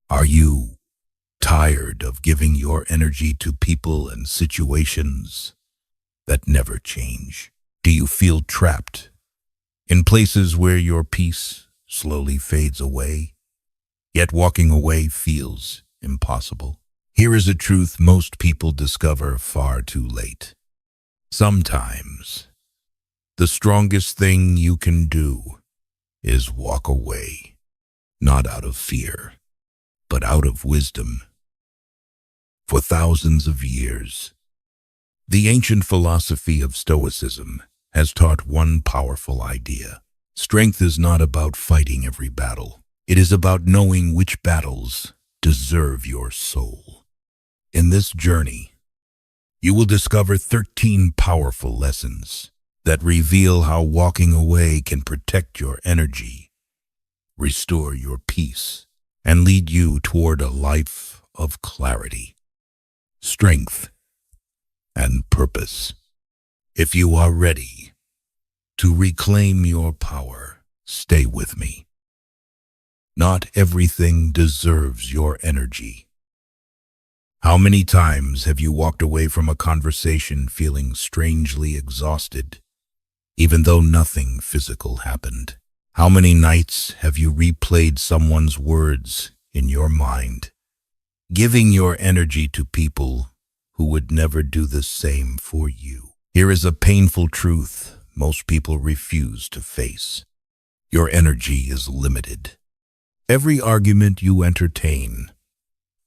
Are you tired of giving your energy to people and situations that never change? Do you feel trapped in places where your peace slowly fades away, yet walking away feels impossible? Here is a truth most people discover far too late. Sometimes, the strongest thing you can do is walk away, not out of fear, but out of wisdom. For thousands of years, the ancient philosophy of Stoicism has taught one powerful idea. Strength is not about fighting every battle. It is about knowing which battles deserve your soul. In this journey, you will discover 13 powerful lessons that reveal how walking away can protect your energy, restore your peace, and lead you toward a life of clarity, strength, and purpose. If you are ready to reclaim your power, stay with me. Not everything deserves your energy. How many times have you walked away from a conversation feeling strangely exhausted, even though nothing physical happened? How many nights have you replayed someone's words in your mind, giving your energy to people who would never do the same for you? Here is a painful truth most people refuse to face. Your energy is limited. Every argument you entertain,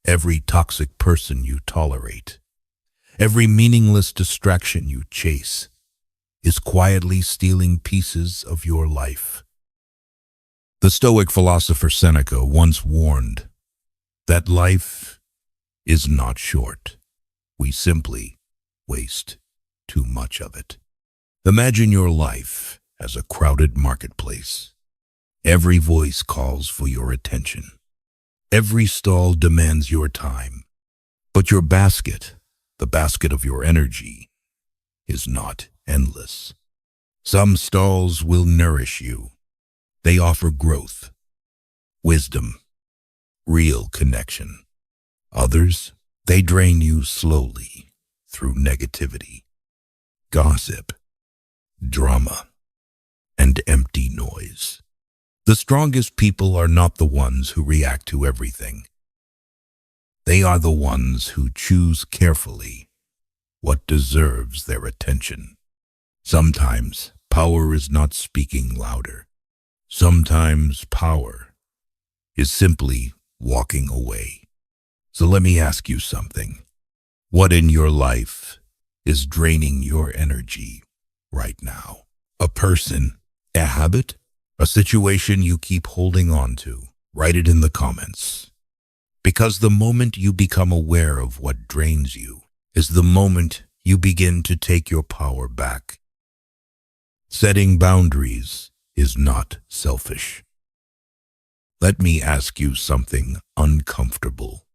every toxic person you tolerate, every meaningless distraction you chase is quietly stealing pieces of your life. The Stoic philosopher Seneca once warned that life is not short. We simply waste too much of it. Imagine your life as a crowded marketplace. Every voice calls for your attention. Every stall demands your time. But your basket, the basket of your energy, is not endless. Some stalls will nourish you. They offer growth, wisdom, real connection. Others, they drain you slowly through negativity, gossip, drama, and empty noise. The strongest people are not the ones who react to everything. They are the ones who choose carefully what deserves their attention. Sometimes power is not speaking louder. Sometimes power is simply walking away. So let me ask you something. What in your life is draining your energy right now? A person, a habit, a situation you keep holding on to? Write it in the comments. Because the moment you become aware of what drains you is the moment you begin to take your power back. Setting boundaries is not selfish. Let me ask you something uncomfortable.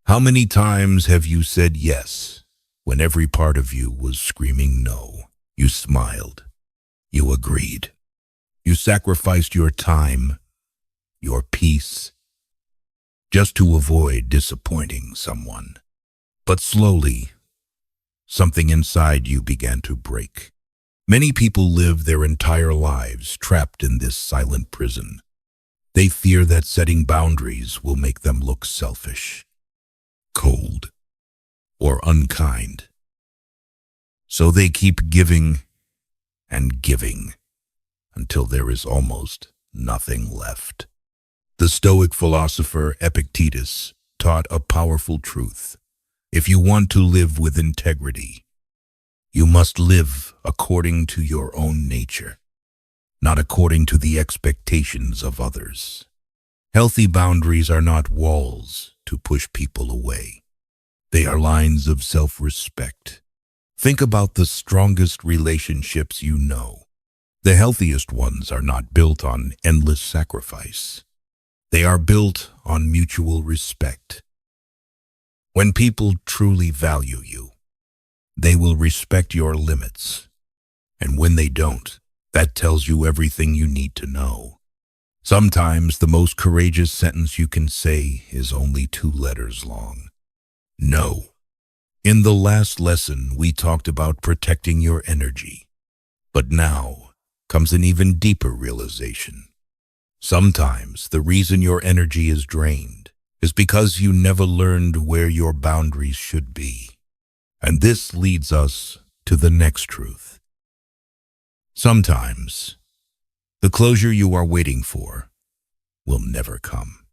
How many times have you said yes when every part of you was screaming no? You smiled. You agreed. You sacrificed your time, your peace, just to avoid disappointing someone. But slowly, something inside you began to break. Many people live their entire lives trapped in this silent prison. They fear that setting boundaries will make them look selfish, cold, or unkind. So they keep giving and giving until there is almost nothing left. The Stoic philosopher Epictetus taught a powerful truth. If you want to live with integrity, you must live according to your own nature, not according to the expectations of others. Healthy boundaries are not walls to push people away. They are lines of self-respect. Think about the strongest relationships you know. The healthiest ones are not built on endless sacrifice. They are built on mutual respect. When people truly value you, they will respect your limits. And when they don't, that tells you everything you need to know. Sometimes the most courageous sentence you can say is only 2 letters long. No. In the last lesson, we talked about protecting your energy. But now comes an even deeper realization. Sometimes the reason your energy is drained is because you never learned where your boundaries should be. And this leads us to the next truth. Sometimes the closure you are waiting for will never come.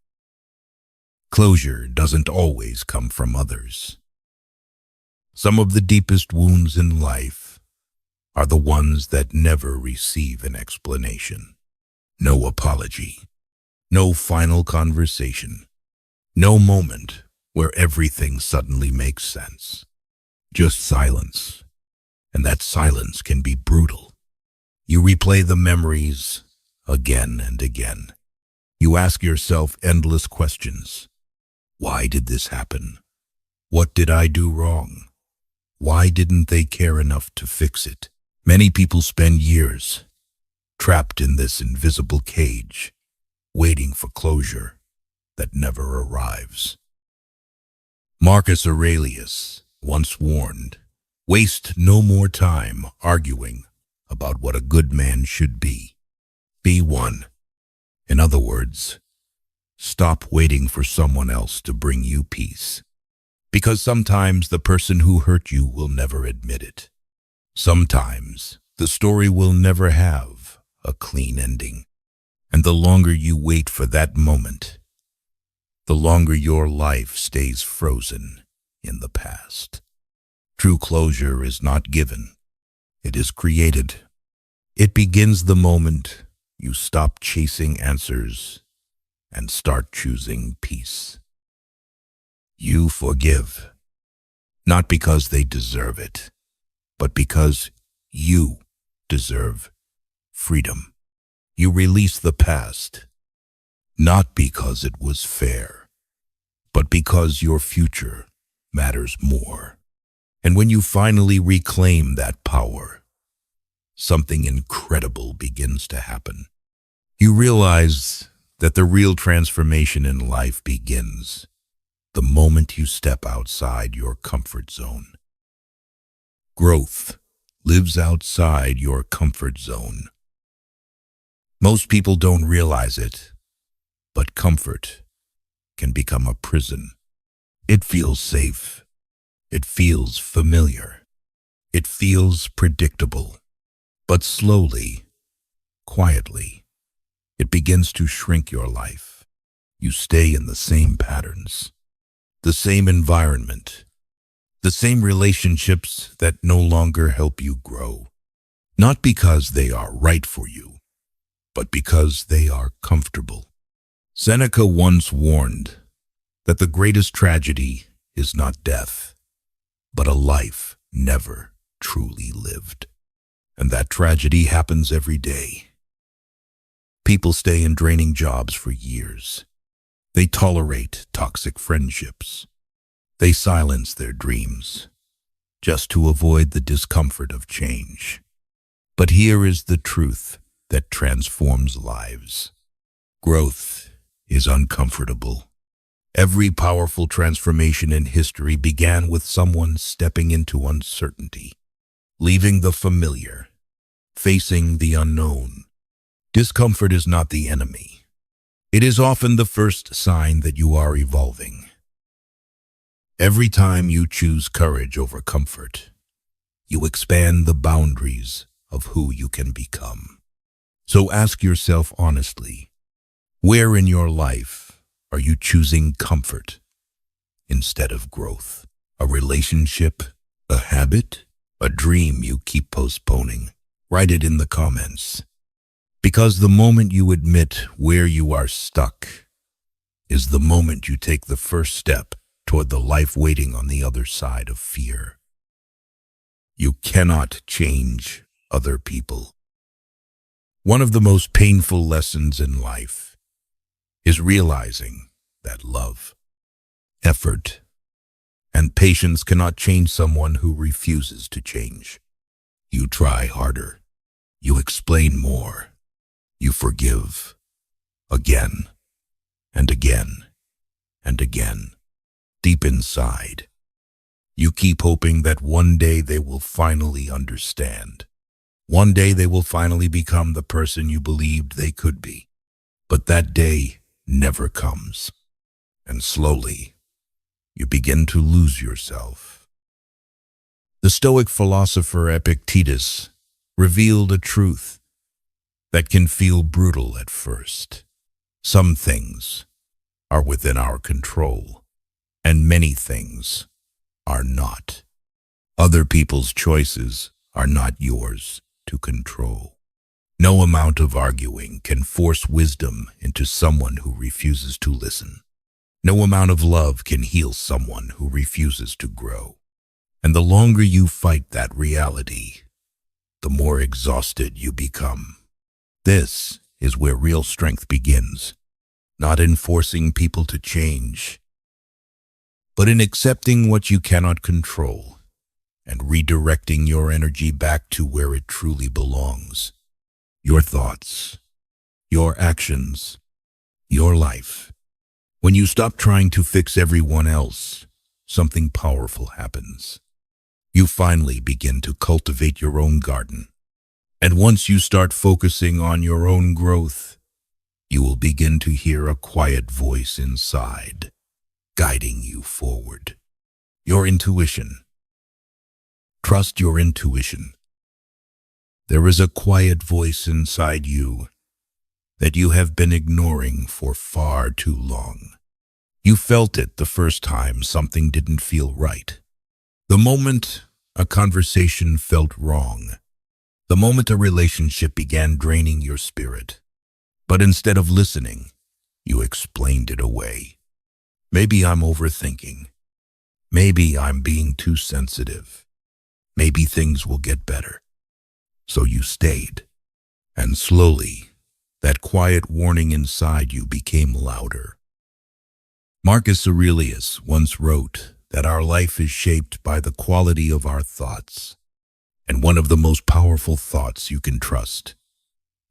Closure doesn't always come from others. Some of the deepest wounds in life are the ones that never receive an explanation. No apology, no final conversation, no moment where everything suddenly makes sense. Just silence, and that silence can be brutal. You replay the memories again and again. You ask yourself endless questions. Why did this happen? What did I do wrong? Why didn't they care enough to fix it? Many people spend years trapped in this invisible cage, waiting for closure that never arrives. Marcus Aurelius once warned, "Waste no more time arguing about what a good man should be. Be one." In other words, stop waiting for someone else to bring you peace. Because sometimes the person who hurt you will never admit it. Sometimes the story will never have a clean ending. And the longer you wait for that moment, the longer your life stays frozen in the past. True closure is not given. It is created. It begins the moment you stop chasing answers and start choosing peace. You forgive, not because they deserve it, but because you deserve freedom. You release the past, not because it was fair, but because your future matters more. And when you finally reclaim that power, something incredible begins to happen. You realize that the real transformation in life begins the moment you step outside your comfort zone. Growth lives outside your comfort zone. Most people don't realize it, but comfort can become a prison. It feels safe. It feels familiar. It feels predictable. But slowly, quietly, it begins to shrink your life. You stay in the same patterns, the same environment, the same relationships that no longer help you grow. Not because they are right for you, but because they are comfortable. Seneca once warned that the greatest tragedy is not death, but a life never truly lived. And that tragedy happens every day. People stay in draining jobs for years. They tolerate toxic friendships. They silence their dreams just to avoid the discomfort of change. But here is the truth that transforms lives. Growth is uncomfortable. Every powerful transformation in history began with someone stepping into uncertainty, leaving the familiar, facing the unknown. Discomfort is not the enemy. It is often the first sign that you are evolving. Every time you choose courage over comfort, you expand the boundaries of who you can become. So ask yourself honestly, where in your life are you choosing comfort instead of growth? A relationship, a habit, a dream you keep postponing? Write it in the comments. Because the moment you admit where you are stuck is the moment you take the first step toward the life waiting on the other side of fear. You cannot change other people. One of the most painful lessons in life is realizing that love, effort, and patience cannot change someone who refuses to change. You try harder. You explain more. You forgive. again and again and again. Deep inside, you keep hoping that one day they will finally understand. One day they will finally become the person you believed they could be. But that day never comes. And slowly, you begin to lose yourself. The Stoic philosopher Epictetus revealed a truth that can feel brutal at first. Some things are within our control, and many things are not. Other people's choices are not yours to control. No amount of arguing can force wisdom into someone who refuses to listen. No amount of love can heal someone who refuses to grow. And the longer you fight that reality, the more exhausted you become. This is where real strength begins, not in forcing people to change, but in accepting what you cannot control and redirecting your energy back to where it truly belongs. Your thoughts, your actions, your life. When you stop trying to fix everyone else, something powerful happens. You finally begin to cultivate your own garden. And once you start focusing on your own growth, you will begin to hear a quiet voice inside, guiding you forward. Your intuition. Trust your intuition. There is a quiet voice inside you that you have been ignoring for far too long. You felt it the first time something didn't feel right. The moment a conversation felt wrong. The moment a relationship began draining your spirit. But instead of listening, you explained it away. Maybe I'm overthinking. Maybe I'm being too sensitive. Maybe things will get better. So you stayed. And slowly, that quiet warning inside you became louder. Marcus Aurelius once wrote that our life is shaped by the quality of our thoughts. And one of the most powerful thoughts you can trust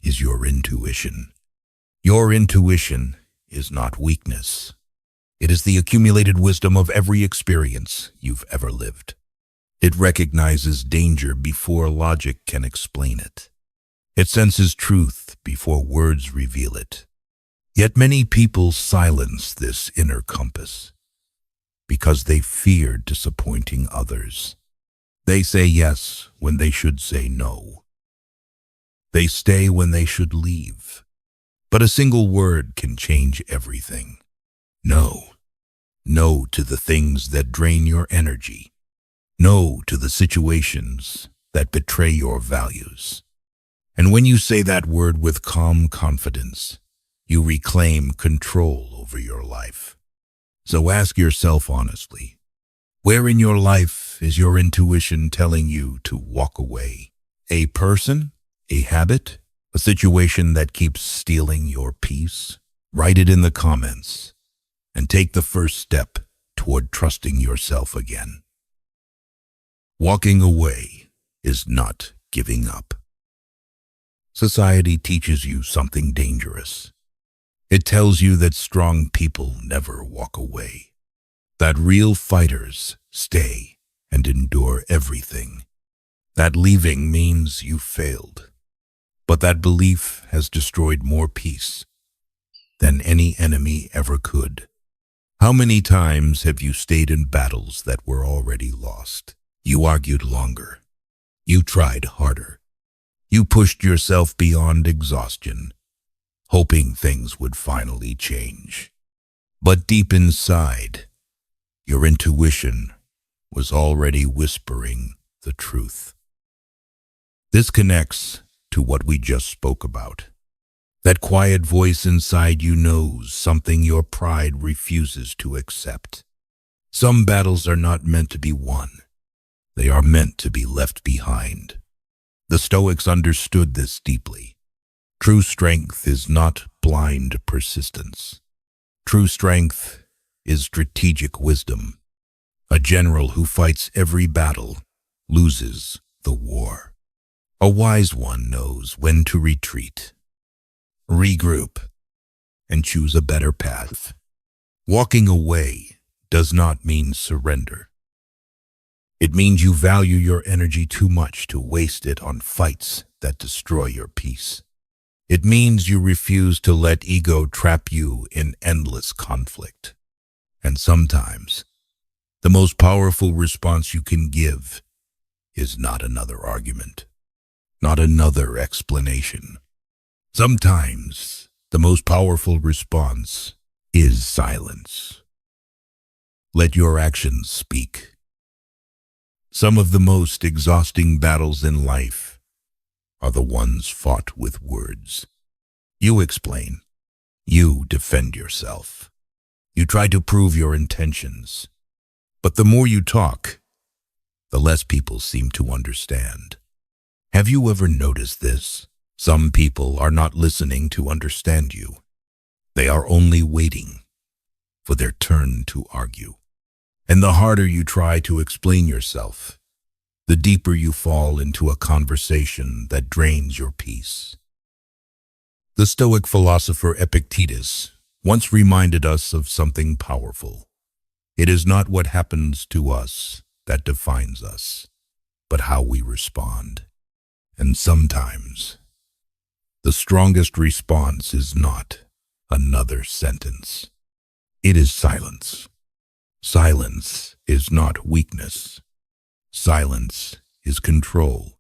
is your intuition. Your intuition is not weakness. It is the accumulated wisdom of every experience you've ever lived. It recognizes danger before logic can explain it. It senses truth before words reveal it. Yet many people silence this inner compass because they fear disappointing others. They say yes when they should say no. They stay when they should leave. But a single word can change everything. No. No to the things that drain your energy. No to the situations that betray your values. And when you say that word with calm confidence, you reclaim control over your life. So ask yourself honestly, where in your life is your intuition telling you to walk away? A person? A habit? A situation that keeps stealing your peace? Write it in the comments and take the first step toward trusting yourself again. Walking away is not giving up. Society teaches you something dangerous. It tells you that strong people never walk away, that real fighters stay and endure everything, that leaving means you failed. But that belief has destroyed more peace than any enemy ever could. How many times have you stayed in battles that were already lost? You argued longer. You tried harder. You pushed yourself beyond exhaustion, hoping things would finally change. But deep inside, your intuition was already whispering the truth. This connects to what we just spoke about. That quiet voice inside you knows something your pride refuses to accept. Some battles are not meant to be won. They are meant to be left behind. The Stoics understood this deeply. True strength is not blind persistence. True strength is strategic wisdom. A general who fights every battle loses the war. A wise one knows when to retreat, regroup, and choose a better path. Walking away does not mean surrender. It means you value your energy too much to waste it on fights that destroy your peace. It means you refuse to let ego trap you in endless conflict. And sometimes, the most powerful response you can give is not another argument, not another explanation. Sometimes, the most powerful response is silence. Let your actions speak. Some of the most exhausting battles in life are the ones fought with words. You explain. You defend yourself. You try to prove your intentions. But the more you talk, the less people seem to understand. Have you ever noticed this? Some people are not listening to understand you. They are only waiting for their turn to argue. And the harder you try to explain yourself, the deeper you fall into a conversation that drains your peace. The Stoic philosopher Epictetus once reminded us of something powerful. It is not what happens to us that defines us, but how we respond. And sometimes, the strongest response is not another sentence. It is silence. Silence is not weakness. Silence is control.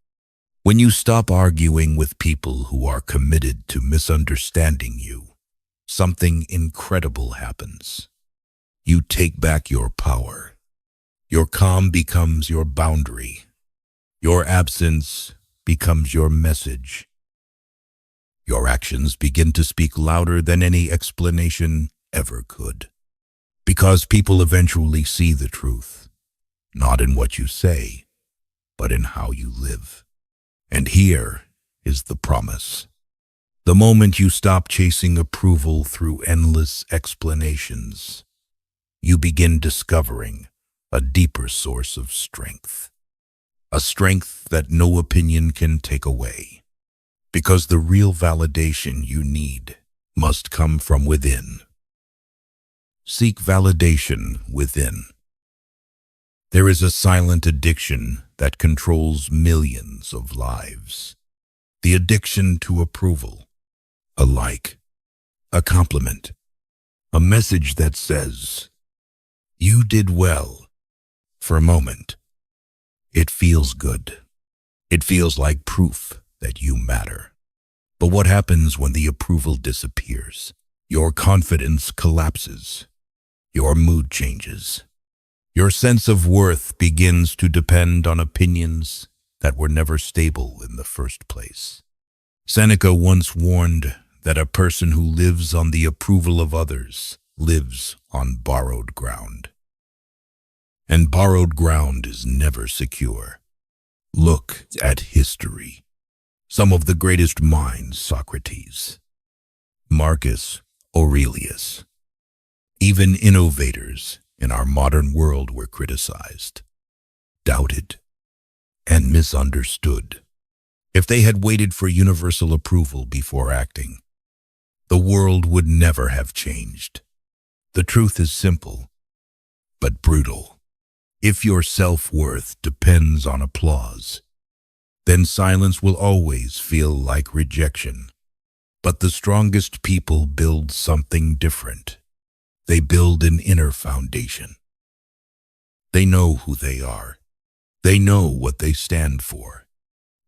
When you stop arguing with people who are committed to misunderstanding you, something incredible happens. You take back your power. Your calm becomes your boundary. Your absence becomes your message. Your actions begin to speak louder than any explanation ever could. Because people eventually see the truth, not in what you say, but in how you live. And here is the promise. The moment you stop chasing approval through endless explanations, you begin discovering a deeper source of strength. A strength that no opinion can take away. Because the real validation you need must come from within. Seek validation within. There is a silent addiction that controls millions of lives. The addiction to approval, a like, a compliment, a message that says, "You did well." For a moment, it feels good. It feels like proof that you matter. But what happens when the approval disappears? Your confidence collapses. Your mood changes. Your sense of worth begins to depend on opinions that were never stable in the first place. Seneca once warned that a person who lives on the approval of others lives on borrowed ground. And borrowed ground is never secure. Look at history. Some of the greatest minds, Socrates, Marcus Aurelius, even innovators in our modern world were criticized, doubted, and misunderstood. If they had waited for universal approval before acting, the world would never have changed. The truth is simple, but brutal. If your self-worth depends on applause, then silence will always feel like rejection. But the strongest people build something different. They build an inner foundation. They know who they are. They know what they stand for.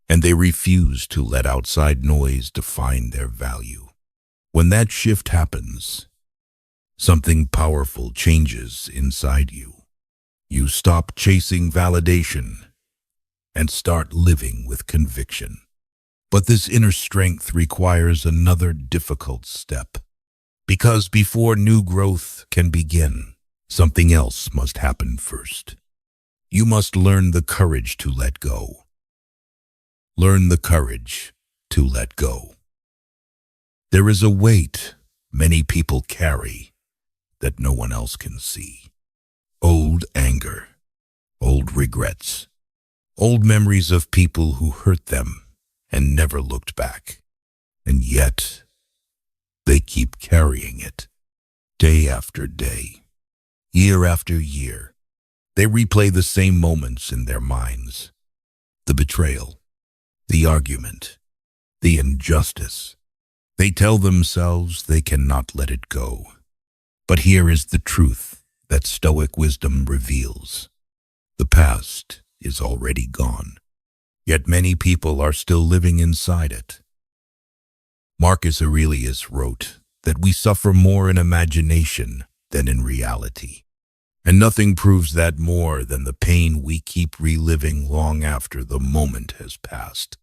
And they refuse to let outside noise define their value. When that shift happens, something powerful changes inside you. You stop chasing validation and start living with conviction. But this inner strength requires another difficult step. Because before new growth can begin, something else must happen first. You must learn the courage to let go. Learn the courage to let go. There is a weight many people carry that no one else can see. Old anger, old regrets, old memories of people who hurt them and never looked back. And yet, They keep carrying it, day after day, year after year. They replay the same moments in their minds. The betrayal, the argument, the injustice. They tell themselves they cannot let it go. But here is the truth that Stoic wisdom reveals. The past is already gone, yet many people are still living inside it. Marcus Aurelius wrote that we suffer more in imagination than in reality. And nothing proves that more than the pain we keep reliving long after the moment has passed.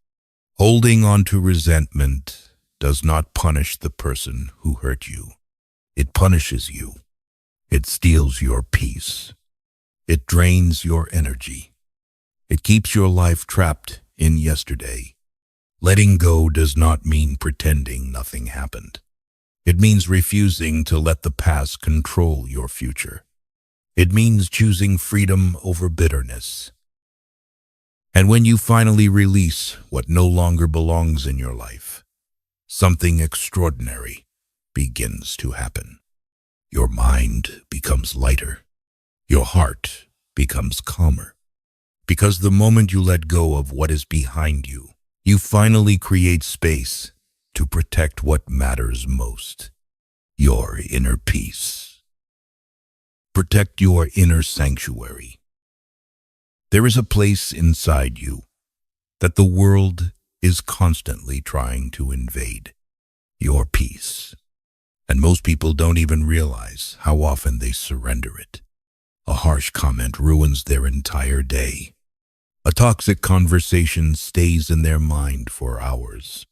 Holding on to resentment does not punish the person who hurt you. It punishes you. It steals your peace. It drains your energy. It keeps your life trapped in yesterday. Letting go does not mean pretending nothing happened. It means refusing to let the past control your future. It means choosing freedom over bitterness. And when you finally release what no longer belongs in your life, something extraordinary begins to happen. Your mind becomes lighter. Your heart becomes calmer. Because the moment you let go of what is behind you, you finally create space to protect what matters most, your inner peace. Protect your inner sanctuary. There is a place inside you that the world is constantly trying to invade, your peace. And most people don't even realize how often they surrender it. A harsh comment ruins their entire day. A toxic conversation stays in their mind for hours.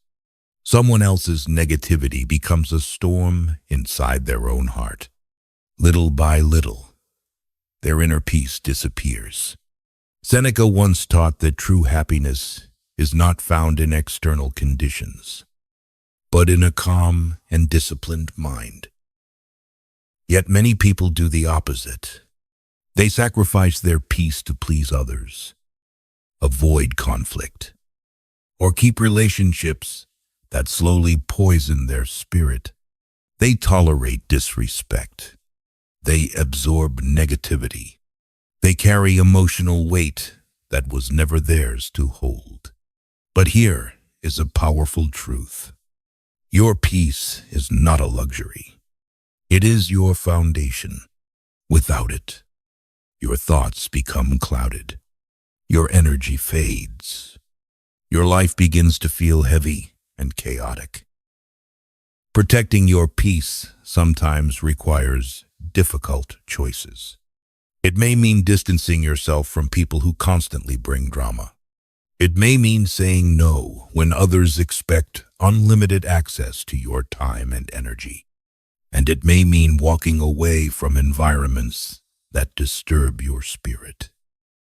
Someone else's negativity becomes a storm inside their own heart. Little by little, their inner peace disappears. Seneca once taught that true happiness is not found in external conditions, but in a calm and disciplined mind. Yet many people do the opposite. They sacrifice their peace to please others, avoid conflict, or keep relationships that slowly poison their spirit. They tolerate disrespect. They absorb negativity. They carry emotional weight that was never theirs to hold. But here is a powerful truth. Your peace is not a luxury. It is your foundation. Without it, your thoughts become clouded. Your energy fades. Your life begins to feel heavy and chaotic. Protecting your peace sometimes requires difficult choices. It may mean distancing yourself from people who constantly bring drama. It may mean saying no when others expect unlimited access to your time and energy. And it may mean walking away from environments that disturb your spirit.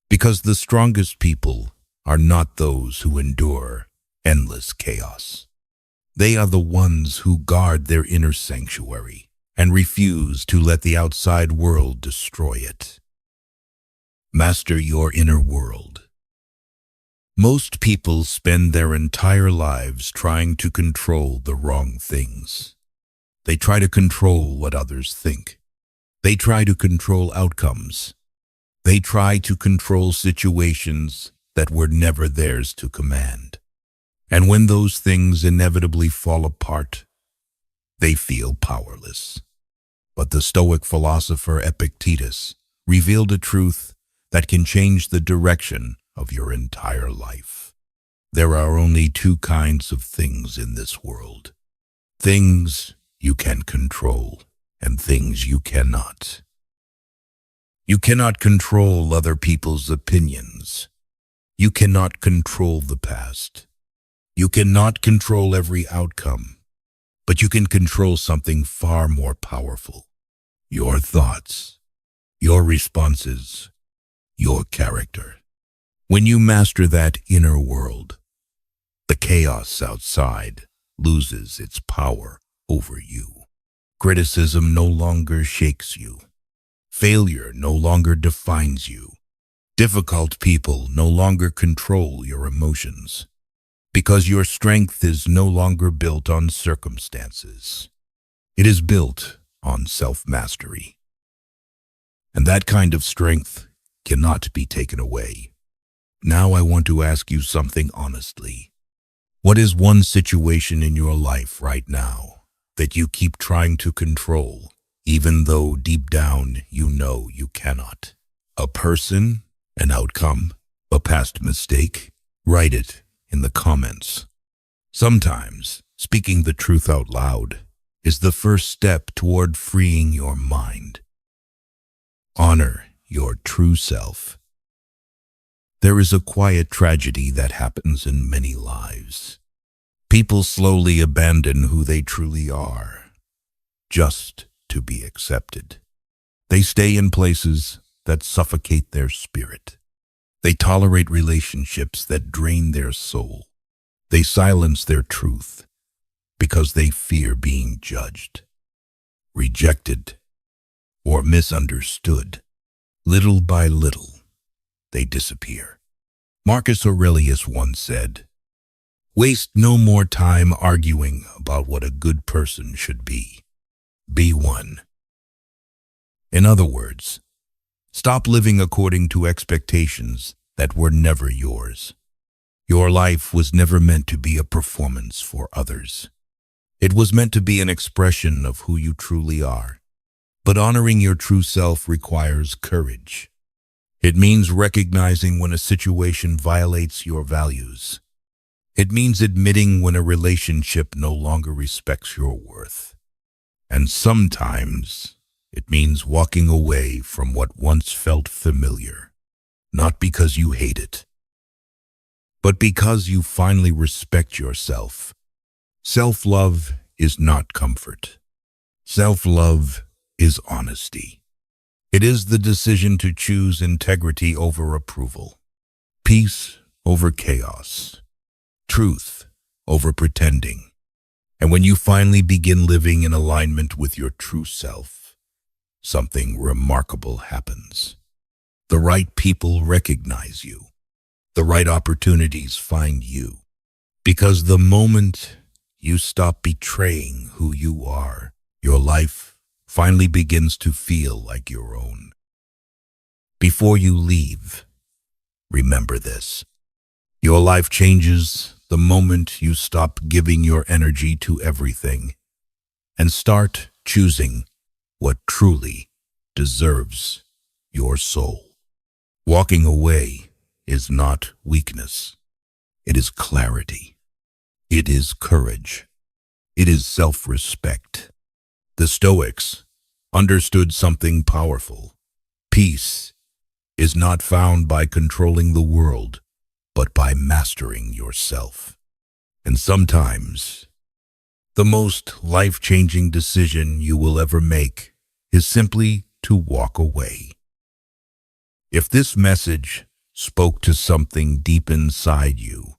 Because the strongest people are not those who endure endless chaos. They are the ones who guard their inner sanctuary and refuse to let the outside world destroy it. Master your inner world. Most people spend their entire lives trying to control the wrong things. They try to control what others think. They try to control outcomes. They try to control situations that were never theirs to command. And when those things inevitably fall apart, they feel powerless. But the Stoic philosopher Epictetus revealed a truth that can change the direction of your entire life. There are only two kinds of things in this world. Things you can control and things you cannot. You cannot control other people's opinions. You cannot control the past. You cannot control every outcome, but you can control something far more powerful. Your thoughts, your responses, your character. When you master that inner world, the chaos outside loses its power over you. Criticism no longer shakes you. Failure no longer defines you. Difficult people no longer control your emotions. Because your strength is no longer built on circumstances. It is built on self-mastery. And that kind of strength cannot be taken away. Now I want to ask you something honestly. What is one situation in your life right now that you keep trying to control, even though deep down you know you cannot? A person, an outcome, a past mistake? Write it in the comments. Sometimes speaking the truth out loud is the first step toward freeing your mind. Honor your true self. There is a quiet tragedy that happens in many lives. People slowly abandon who they truly are, just to be accepted. They stay in places that suffocate their spirit. They tolerate relationships that drain their soul. They silence their truth because they fear being judged, rejected, or misunderstood. Little by little, they disappear. Marcus Aurelius once said, "Waste no more time arguing about what a good person should be. Be one." In other words, stop living according to expectations that were never yours. Your life was never meant to be a performance for others. It was meant to be an expression of who you truly are. But honoring your true self requires courage. It means recognizing when a situation violates your values. It means admitting when a relationship no longer respects your worth. And sometimes it means walking away from what once felt familiar, not because you hate it, but because you finally respect yourself. Self-love is not comfort. Self-love is honesty. It is the decision to choose integrity over approval, peace over chaos, truth over pretending. And when you finally begin living in alignment with your true self, something remarkable happens. The right people recognize you. The right opportunities find you. Because the moment you stop betraying who you are, your life finally begins to feel like your own. Before you leave, remember this. Your life changes the moment you stop giving your energy to everything and start choosing what truly deserves your soul. Walking away is not weakness. It is clarity. It is courage. It is self-respect. The Stoics understood something powerful. Peace is not found by controlling the world, but by mastering yourself. And sometimes, the most life-changing decision you will ever make is simply to walk away. If this message spoke to something deep inside you,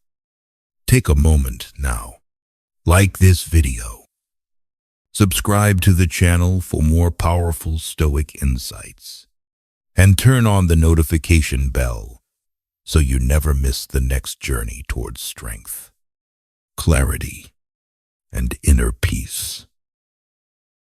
take a moment now. Like this video. Subscribe to the channel for more powerful Stoic insights. And turn on the notification bell so you never miss the next journey towards strength, clarity, and inner peace.